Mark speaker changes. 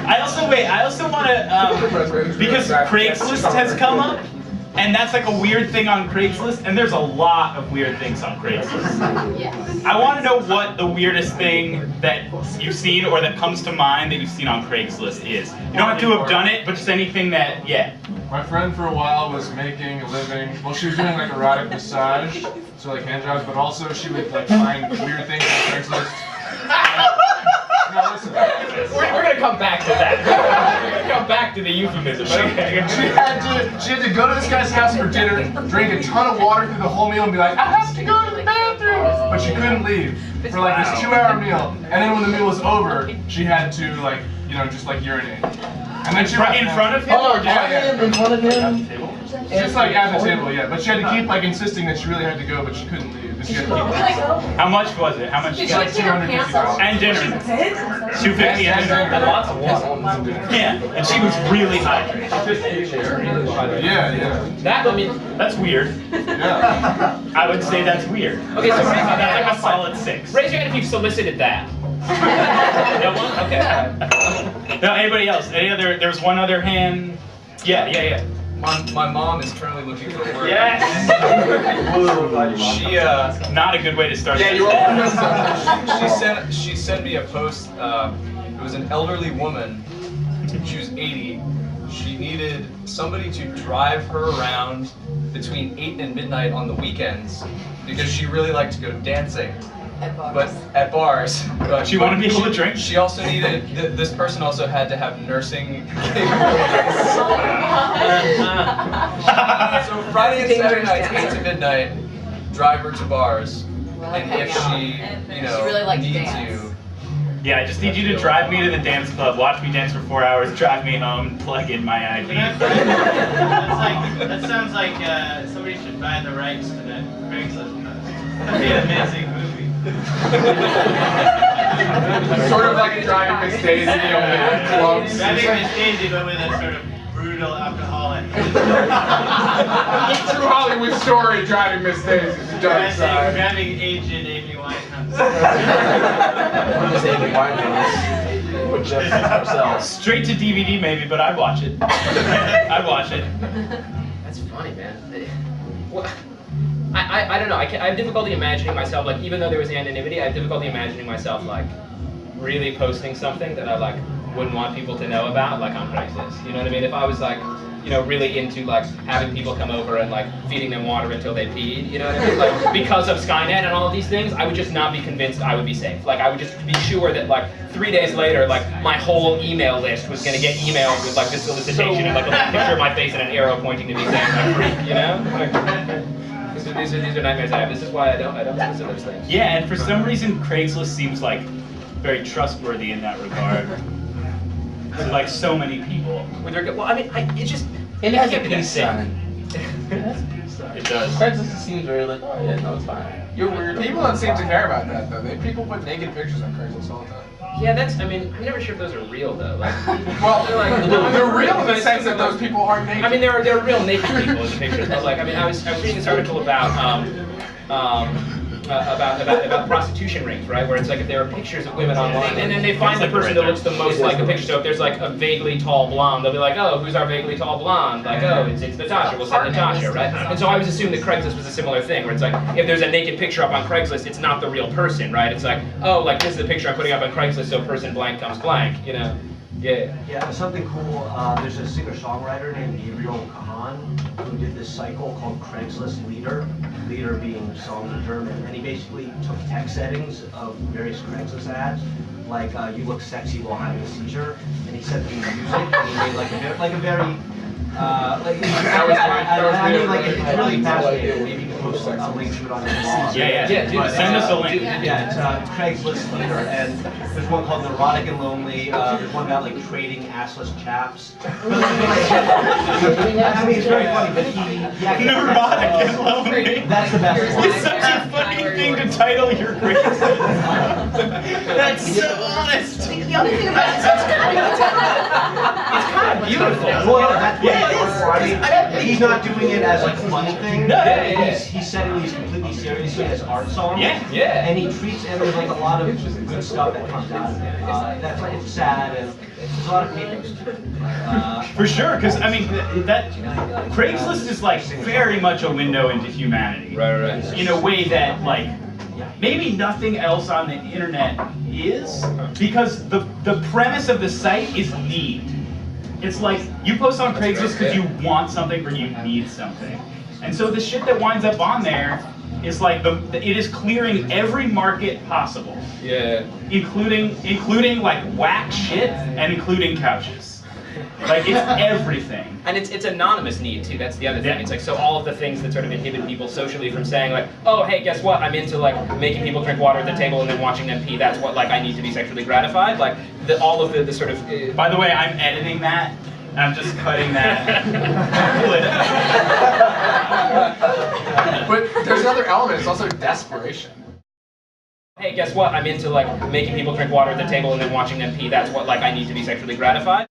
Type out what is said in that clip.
Speaker 1: I also want to, because Craigslist has come up, and that's like a weird thing on Craigslist, and there's a lot of weird things on Craigslist.
Speaker 2: Yes.
Speaker 1: I want to know what the weirdest thing that you've seen or that comes to mind that you've seen on Craigslist is. You don't have to have done it, but just anything that, yeah.
Speaker 3: My friend for a while was making a living, well, she was doing like erotic massage, so like hand jobs, but also she would like find weird things on Craigslist. No, listen.
Speaker 4: We're gonna come back to that. We're gonna come back to the euphemism.
Speaker 3: She had to go to this guy's house for dinner, drink a ton of water through the whole meal, and be like, I have to go to the bathroom, but she couldn't leave for like this 2-hour meal. And then when the meal was over, she had to like, you know, just like urinate. And then she
Speaker 1: Right in front of him?
Speaker 3: Oh, yeah. In front of him? Just like at the table, yeah. But she had to keep like insisting that she really had to go, but she couldn't leave. But she had to keep
Speaker 1: How much was it? How much?
Speaker 2: Did she
Speaker 3: like
Speaker 2: get her pants off?
Speaker 3: $250.
Speaker 1: And dinner. $250 and dinner.
Speaker 4: And lots of water.
Speaker 1: Yeah, and she was really hydrated.
Speaker 3: Yeah.
Speaker 4: That, I mean,
Speaker 1: That's weird.
Speaker 3: Yeah.
Speaker 1: I would say that's weird.
Speaker 4: okay, so
Speaker 1: That's like a solid 6.
Speaker 4: raise your hand if you've solicited that. No one? Okay.
Speaker 1: No, anybody else? Any other? There's one other hand. Yeah.
Speaker 5: My mom is currently looking for work.
Speaker 1: Yes.
Speaker 5: She
Speaker 1: Not a good way to start.
Speaker 3: Yeah,
Speaker 1: that.
Speaker 5: she sent me a post. It was an elderly woman. She was 80. She needed somebody to drive her around between 8 and midnight on the weekends because she really liked to go dancing. But at bars.
Speaker 1: She wanted people to drink?
Speaker 5: She also needed, this person also had to have nursing capabilities. So Friday and Saturday nights, 8 to midnight, drive her to bars. And if she, you know,
Speaker 2: really liked to
Speaker 5: needs
Speaker 2: dance.
Speaker 5: you.
Speaker 1: Yeah, I just need you to drive me to the dance club, watch me dance for 4 hours, drive me home, plug in my ID.
Speaker 6: That sounds like somebody should buy the rights to that Craigslist post. That'd be an amazing movie.
Speaker 3: Sort of like a Driving Miss Daisy on clubs.
Speaker 6: Driving Miss Daisy, but with a sort of brutal alcoholic.
Speaker 3: True Hollywood story, Driving Miss Daisy. The dark side.
Speaker 6: Grabbing agent Amy Winehouse.
Speaker 1: Straight to DVD maybe, but I'd watch it. I'd watch it.
Speaker 4: That's funny, man. Well, I don't know. I have difficulty imagining myself, like, even though there was anonymity, I have difficulty imagining myself, like, really posting something that I, like, wouldn't want people to know about, like, on Craigslist. You know what I mean? If I was, like, you know, really into, like, having people come over and, like, feeding them water until they peed, you know what I mean? Like, because of Skynet and all of these things, I would just not be convinced I would be safe. Like, I would just be sure that, like, 3 days later, like, my whole email list was gonna get emailed with, like, this solicitation and, like, a little picture of my face and an arrow pointing to me saying, I'm freak, you know? Like, these are nightmares I have. This is why I don't solicit those things.
Speaker 1: Yeah, and for some reason Craigslist seems like very trustworthy in that regard. There's like so many people.
Speaker 4: Well, I mean, it just...
Speaker 7: It has a
Speaker 4: can't be that
Speaker 7: peace
Speaker 4: sick.
Speaker 7: sign. It has a peace sign.
Speaker 1: It does.
Speaker 7: Craigslist seems very like, oh yeah, no, it's fine. You're weird.
Speaker 3: People don't seem to care about that though. People put naked pictures on Craigslist all the time.
Speaker 4: Yeah, that's, I mean, I'm never sure if those are real though. Like,
Speaker 3: Well,
Speaker 4: like,
Speaker 3: they're real in the sense that those people are naked.
Speaker 4: I mean, there are real naked people in the pictures, but like, I mean, I was reading this article about prostitution rings, right? Where it's like if there are pictures of women online, and then they find the person that looks the most like the picture. So if there's like a vaguely tall blonde, they'll be like, oh, who's our vaguely tall blonde? Like, oh, it's Natasha. We'll send Natasha, right? And so I was assuming that Craigslist was a similar thing, where it's like if there's a naked picture up on Craigslist, it's not the real person, right? It's like, oh, like this is the picture I'm putting up on Craigslist, so person blank comes blank, you know? Yeah.
Speaker 8: Yeah, something cool. There's a singer-songwriter named Gabriel Kahan who did this cycle called Craigslist Leader, leader being song in German, and he basically took text settings of various Craigslist ads, like you look sexy while having a seizure, and he set them to music, and he made like a very I mean, like it's really fascinating. Maybe you can post a link to it on your blog.
Speaker 1: Yeah.
Speaker 8: But,
Speaker 1: Send us a link.
Speaker 8: Yeah, it's Craigslist Leader, and there's one called Neurotic and Lonely. There's one about like trading assless chaps. I mean, it's very funny, but
Speaker 1: Neurotic and Lonely.
Speaker 8: That's the best one.
Speaker 1: It's such a funny thing to title your Craigslist. That's so honest.
Speaker 2: The other thing about it is it's
Speaker 4: kind of beautiful.
Speaker 8: Well, that's what I mean, he's not doing it as like a fun thing.
Speaker 4: Yeah.
Speaker 8: He's setting these completely seriously as art songs.
Speaker 4: Yeah.
Speaker 8: And he treats, and there's like a lot of good stuff that comes out of it. That's like, it's sad, and there's a lot of pathos to it.
Speaker 1: For sure, because I mean, that Craigslist is like very much a window into humanity.
Speaker 5: Right.
Speaker 1: In a way that like maybe nothing else on the internet is, because the premise of the site is need. It's like you post on Craigslist because you want something or you need something, and so the shit that winds up on there is like it is clearing every market possible.
Speaker 5: Yeah.
Speaker 1: Including like whack shit and including couches. Like it's everything.
Speaker 4: And it's anonymous need too. That's the other thing.
Speaker 1: Yeah.
Speaker 4: It's like, so all of the things that sort of inhibit people socially from saying like, oh hey, guess what? I'm into like making people drink water at the table and then watching them pee. That's what like I need to be sexually gratified. Like all of the sort of.
Speaker 1: By the way, I'm editing that. I'm just cutting that.
Speaker 3: But there's another element. It's also desperation.
Speaker 4: Hey, guess what? I'm into like making people drink water at the table and then watching them pee. That's what like I need to be sexually gratified.